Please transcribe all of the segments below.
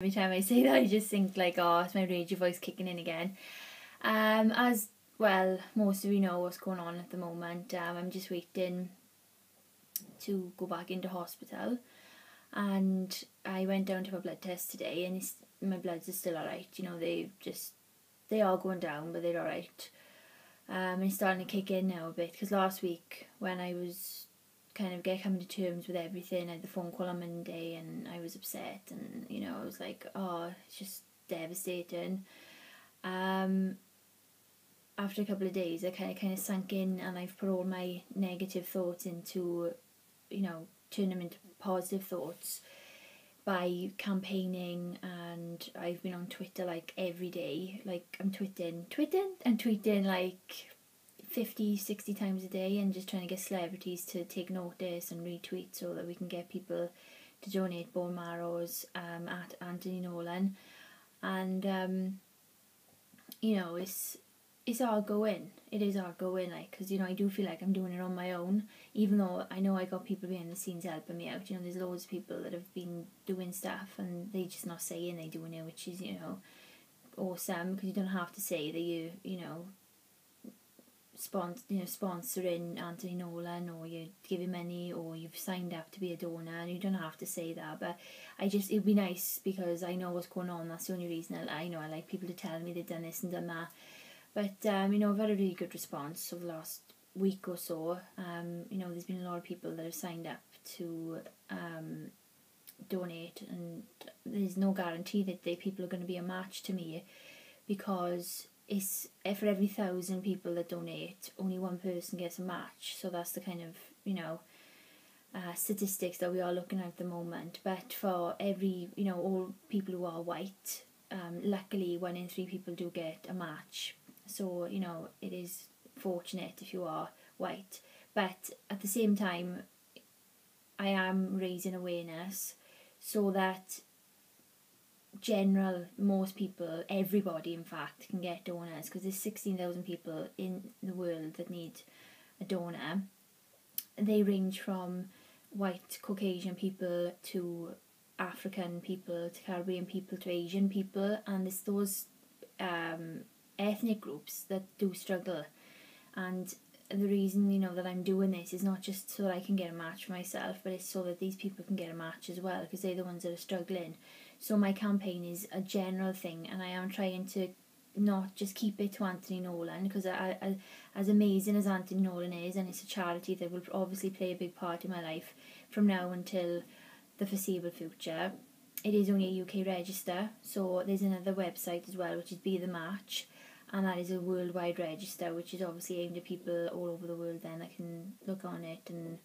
Every time I say that, I just think like, oh, it's my ragey voice kicking in again. As well, most of you know what's going on at the moment. I'm just waiting to go back into hospital, and I went down to my blood test today, and my bloods are still alright. You know, they are going down, but they're alright. It's starting to kick in now a bit, because last week when I was kind of coming to terms with everything, I had the phone call on Monday and I was upset, and you know, I was like, oh, it's just devastating. After a couple of days, I kind of sank in, and I've put all my negative thoughts into, you know, turn them into positive thoughts by campaigning. And I've been on Twitter like every day, like I'm tweeting like 50-60 times a day, and just trying to get celebrities to take notice and retweet so that we can get people to donate bone marrows at Anthony Nolan. And you know, it's hard going. It is hard going, like, because you know, I do feel like I'm doing it on my own, even though I know I got people behind the scenes helping me out. You know, there's loads of people that have been doing stuff and they just not saying they're doing it, which is, you know, awesome, because you don't have to say that you know, sponsoring Anthony Nolan, or you're giving money, or you've signed up to be a donor, and you don't have to say that. But it'd be nice, because I know what's going on. That's the only reason I like people to tell me they've done this and done that. But you know, I've had a really good response over the last week or so. You know, there's been a lot of people that have signed up to donate, and there's no guarantee that people are going to be a match to me, because it's for every 1,000 people that donate, only one person gets a match. So that's the kind of, you know, statistics that we are looking at the moment. But for every, you know, all people who are white, luckily 1 in 3 people do get a match. So, you know, it is fortunate if you are white. But at the same time, I am raising awareness so that most people, everybody in fact, can get donors, because there's 16,000 people in the world that need a donor. They range from white Caucasian people to African people to Caribbean people to Asian people, and it's those ethnic groups that do struggle. And the reason, you know, that I'm doing this is not just so that I can get a match for myself, but it's so that these people can get a match as well, because they're the ones that are struggling. So my campaign is a general thing, and I am trying to not just keep it to Anthony Nolan, because as amazing as Anthony Nolan is, and it's a charity that will obviously play a big part in my life from now until the foreseeable future, it is only a UK register. So there's another website as well, which is Be The Match, and that is a worldwide register, which is obviously aimed at people all over the world then that can look on it and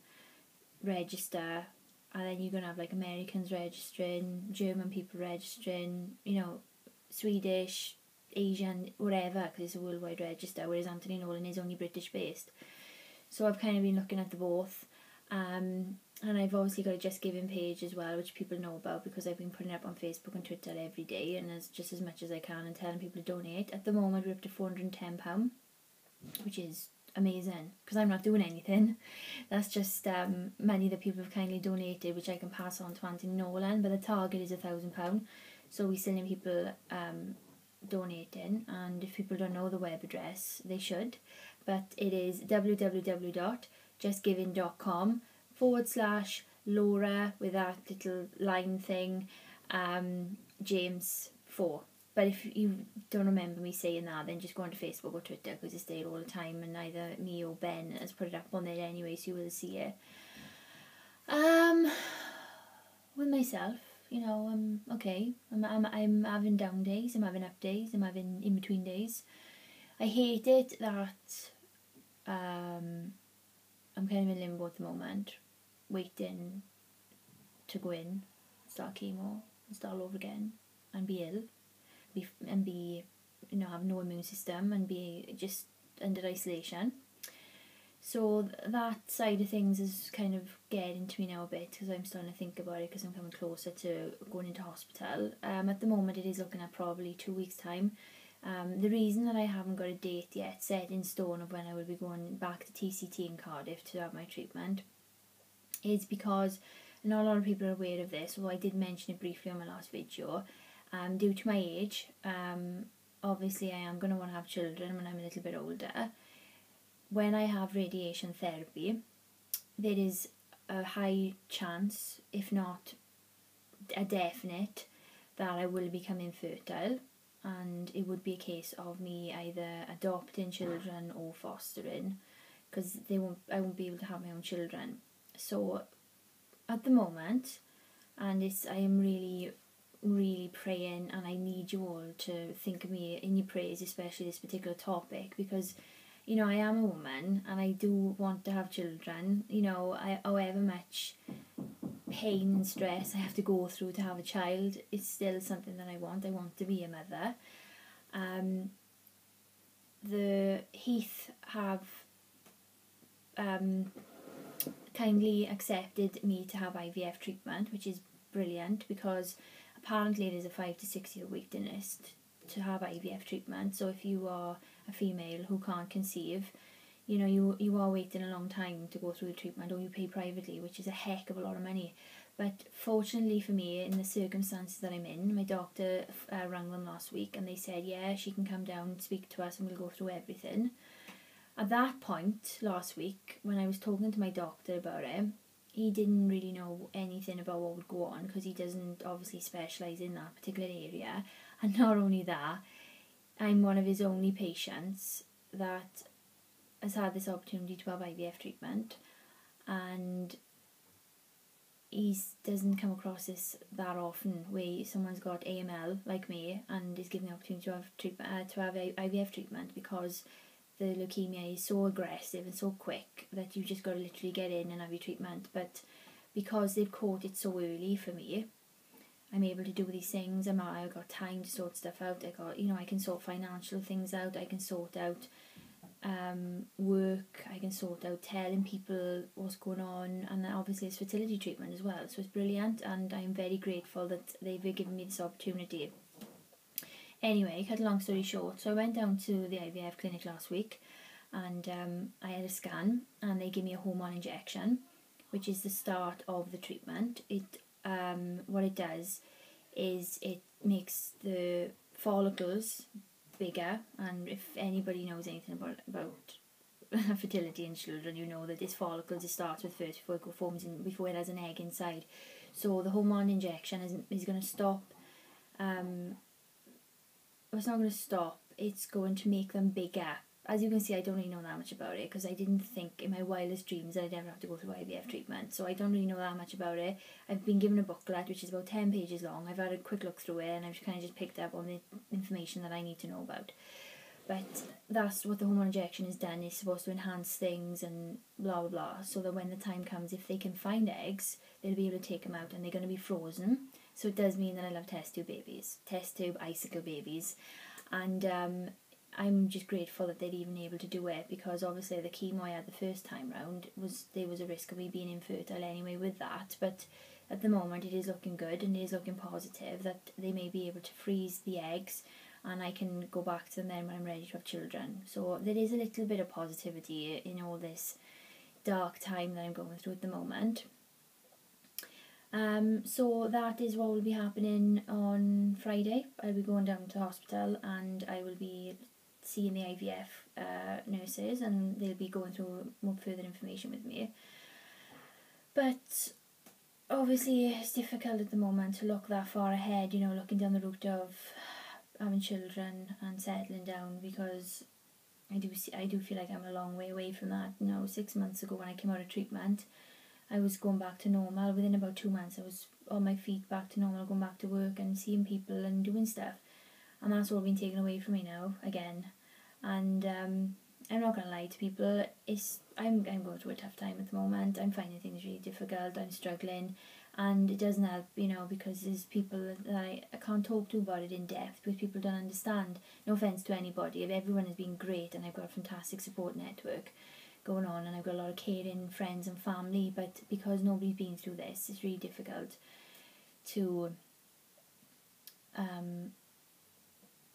register. And then you're going to have like Americans registering, German people registering, you know, Swedish, Asian, whatever, because it's a worldwide register, whereas Anthony Nolan is only British based. So I've kind of been looking at the both. And I've obviously got a Just Giving page as well, which people know about, because I've been putting it up on Facebook and Twitter every day, and just as much as I can, and telling people to donate. At the moment we're up to £410, which is amazing, because I'm not doing anything. That's just money that people have kindly donated, which I can pass on to Anthony Nolan. But the target is £1,000, so we still need people donating. And if people don't know the web address, they should, but it is www.justgiving.com/Laura, with that little line thing, James 4. But if you don't remember me saying that, then just go onto Facebook or Twitter, because it's there all the time, and either me or Ben has put it up on there anyway, so you will see it. With myself, you know, I'm okay. I'm having down days, I'm having up days, I'm having in between days. I hate it that I'm kind of in limbo at the moment, waiting to go in, start chemo, and start all over again, and be ill. Be you know, have no immune system, and be just under isolation. So that side of things is kind of getting to me now a bit, because I'm starting to think about it, because I'm coming closer to going into hospital. At the moment it is looking at probably 2 weeks time. The reason that I haven't got a date yet set in stone of when I will be going back to TCT in Cardiff to have my treatment is because not a lot of people are aware of this, although I did mention it briefly on my last video. due to my age. Obviously I am going to want to have children when I'm a little bit older. When I have radiation therapy, there is a high chance, if not a definite, that I will become infertile, and it would be a case of me either adopting children or fostering, because I won't be able to have my own children. So at the moment, and I am really, really praying, and I need you all to think of me in your prayers, especially this particular topic, because I am a woman and I do want to have children. However much pain and stress I have to go through to have a child, it's still something that I want. I want to be a mother. The Heath have kindly accepted me to have IVF treatment, which is brilliant, because apparently there's a 5 to 6 year waiting list to have IVF treatment. So if you are a female who can't conceive, you are waiting a long time to go through the treatment, or you pay privately, which is a heck of a lot of money. But fortunately for me, in the circumstances that I'm in, my doctor rang them last week and they said, yeah, she can come down and speak to us and we'll go through everything. At that point last week, when I was talking to my doctor about it, he didn't really know anything about what would go on, because he doesn't obviously specialise in that particular area. And not only that, I'm one of his only patients that has had this opportunity to have IVF treatment, and he doesn't come across this that often, where someone's got AML like me and is given the opportunity to have IVF treatment, because the leukemia is so aggressive and so quick that you just got to literally get in and have your treatment. But because they've caught it so early for me, I'm able to do these things. I've got time to sort stuff out. I can sort financial things out. I can sort out work. I can sort out telling people what's going on, and then obviously it's fertility treatment as well. So it's brilliant, and I'm very grateful that they've given me this opportunity. Anyway, cut a long story short, so I went down to the IVF clinic last week, and I had a scan, and they gave me a hormone injection, which is the start of the treatment. What it does is it makes the follicles bigger, and if anybody knows anything about fertility in children, you know that this follicle just starts with first before it has an egg inside. So the hormone injection is going to stop. It's not going to stop. It's going to make them bigger. As you can see, I don't really know that much about it, because I didn't think in my wildest dreams that I'd ever have to go through IVF treatment. So I don't really know that much about it. I've been given a booklet which is about 10 pages long. I've had a quick look through it, and I've kind of just picked up on the information that I need to know about. But that's what the hormone injection has done. It's supposed to enhance things and blah blah blah, so that when the time comes, if they can find eggs, they'll be able to take them out, and they're going to be frozen. So it does mean that I'll have test tube icicle babies, and I'm just grateful that they're even able to do it, because obviously the chemo I had the first time round there was a risk of me being infertile anyway with that. But at the moment it is looking good, and it is looking positive that they may be able to freeze the eggs, and I can go back to them then when I'm ready to have children. So there is a little bit of positivity in all this dark time that I'm going through at the moment. So that is what will be happening on Friday. I'll be going down to hospital, and I will be seeing the IVF nurses, and they'll be going through more further information with me. But obviously it's difficult at the moment to look that far ahead, looking down the route of having children and settling down, because I do feel like I'm a long way away from that. 6 months ago when I came out of treatment, I was going back to normal. Within about 2 months I was on my feet back to normal, going back to work and seeing people and doing stuff, and that's all been taken away from me now again. And I'm not going to lie to people, I'm going through a tough time at the moment. I'm finding things really difficult. I'm struggling, and it doesn't help, because there's people that I can't talk to about it in depth, because people don't understand. No offence to anybody, everyone has been great, and I've got a fantastic support network going on, and I've got a lot of caring friends and family, but because nobody's been through this, it's really difficult to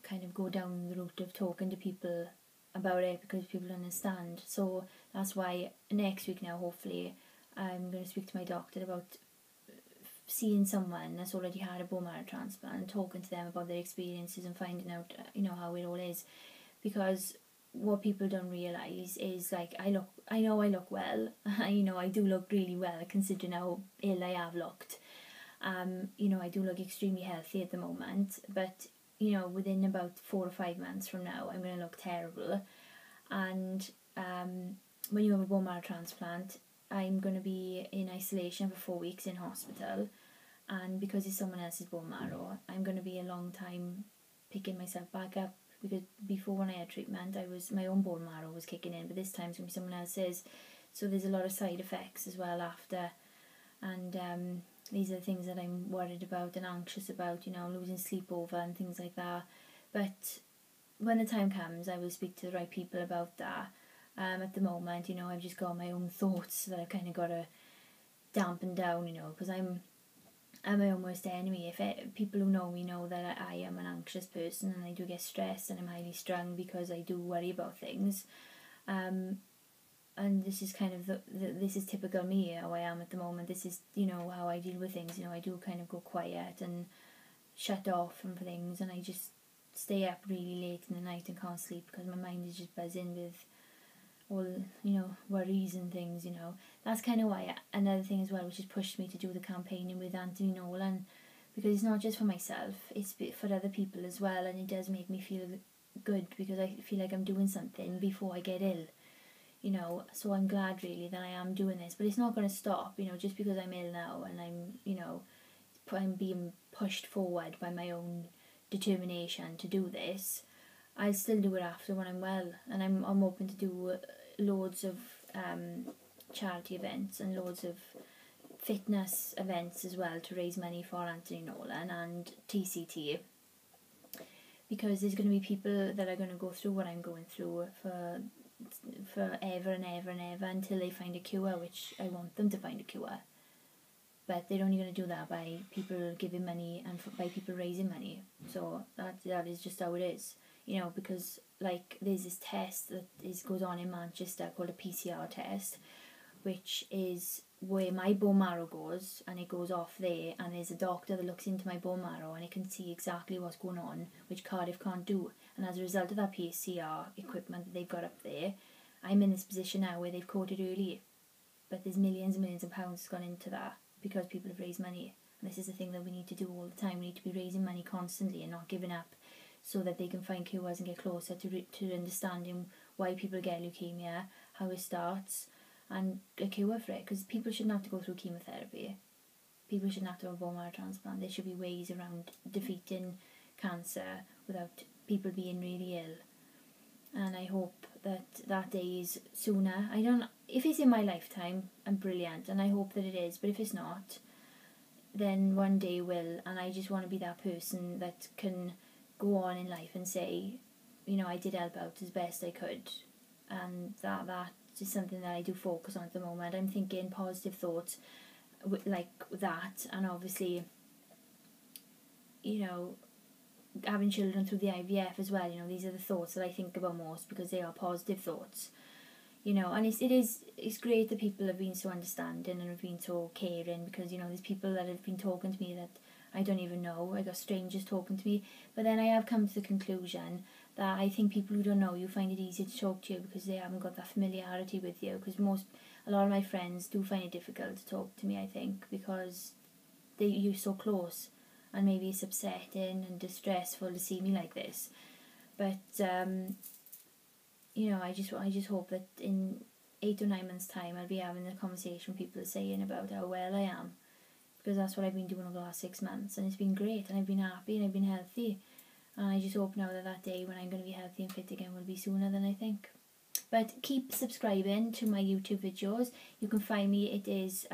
kind of go down the route of talking to people about it, because people understand. So that's why next week now, hopefully, I'm going to speak to my doctor about seeing someone that's already had a bone marrow transplant and talking to them about their experiences and finding out, how it all is. Because what people don't realise is, like, I know I look well. I do look really well considering how ill I have looked. I do look extremely healthy at the moment, but within about 4 or 5 months from now, I'm going to look terrible. And when you have a bone marrow transplant, I'm going to be in isolation for 4 weeks in hospital, and because it's someone else's bone marrow, I'm going to be a long time picking myself back up, because before, when I had treatment, my own bone marrow was kicking in, but this time it's going to be someone else's. So there's a lot of side effects as well after, and these are the things that I'm worried about and anxious about, losing sleep over and things like that. But when the time comes, I will speak to the right people about that. At the moment, I've just got my own thoughts that I've kind of got to dampen down, because I'm my own worst enemy. People who know me know that I am an anxious person, and I do get stressed, and I'm highly strung because I do worry about things. And this is kind of this is typical me, how I am at the moment. This is, how I deal with things. I do kind of go quiet and shut off from things, and I just stay up really late in the night and can't sleep because my mind is just buzzing with all, worries and things, That's kind of why, another thing as well, which has pushed me to do the campaigning with Anthony Nolan, because it's not just for myself, it's for other people as well, and it does make me feel good, because I feel like I'm doing something before I get ill, so I'm glad really that I am doing this, but it's not going to stop, just because I'm ill now and I'm being pushed forward by my own determination to do this. I'll still do it after when I'm well, and I'm open to do loads of charity events and loads of fitness events as well to raise money for Anthony Nolan and TCT, because there's going to be people that are going to go through what I'm going through for ever and ever and ever until they find a cure, which I want them to find a cure. But they're only going to do that by people giving money and by people raising money. So that is just how it is. Because like there's this test that goes on in Manchester called a PCR test, which is where my bone marrow goes, and it goes off there, and there's a doctor that looks into my bone marrow and it can see exactly what's going on, which Cardiff can't do. And as a result of that PCR equipment that they've got up there, I'm in this position now where they've caught it early. But there's millions and millions of pounds gone into that because people have raised money. And this is the thing that we need to do all the time. We need to be raising money constantly and not giving up, so that they can find cures and get closer to understanding why people get leukemia, how it starts, and a cure for it. Because people shouldn't have to go through chemotherapy. People shouldn't have to have a bone marrow transplant. There should be ways around defeating cancer without people being really ill. And I hope that day is sooner. If it's in my lifetime, I'm brilliant, and I hope that it is. But if it's not, then one day will. And I just want to be that person that can go on in life and say, I did help out as best I could, and that is something that I do focus on at the moment. I'm thinking positive thoughts like that, and obviously, having children through the IVF as well. These are the thoughts that I think about most, because they are positive thoughts. And it's great that people have been so understanding and have been so caring, because there's people that have been talking to me that I don't even know. I got strangers talking to me, but then I have come to the conclusion that I think people who don't know you find it easier to talk to you because they haven't got that familiarity with you. Because a lot of my friends do find it difficult to talk to me, I think, because you're so close, and maybe it's upsetting and distressful to see me like this. But I just hope that in 8 or 9 months' time I'll be having a conversation with people saying about how well I am, because that's what I've been doing over the last 6 months, and it's been great, and I've been happy, and I've been healthy, and I just hope now that day when I'm going to be healthy and fit again will be sooner than I think. But keep subscribing to my YouTube videos. You can find me, it is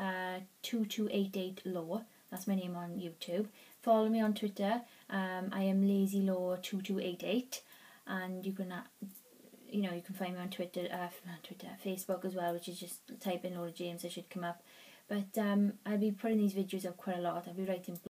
2288law, that's my name on YouTube. Follow me on Twitter, I am lazylaw2288, and you can you can find me on Twitter, Facebook as well, which is just type in Laura James, I should come up. But I'll be putting these videos up quite a lot. I'll be writing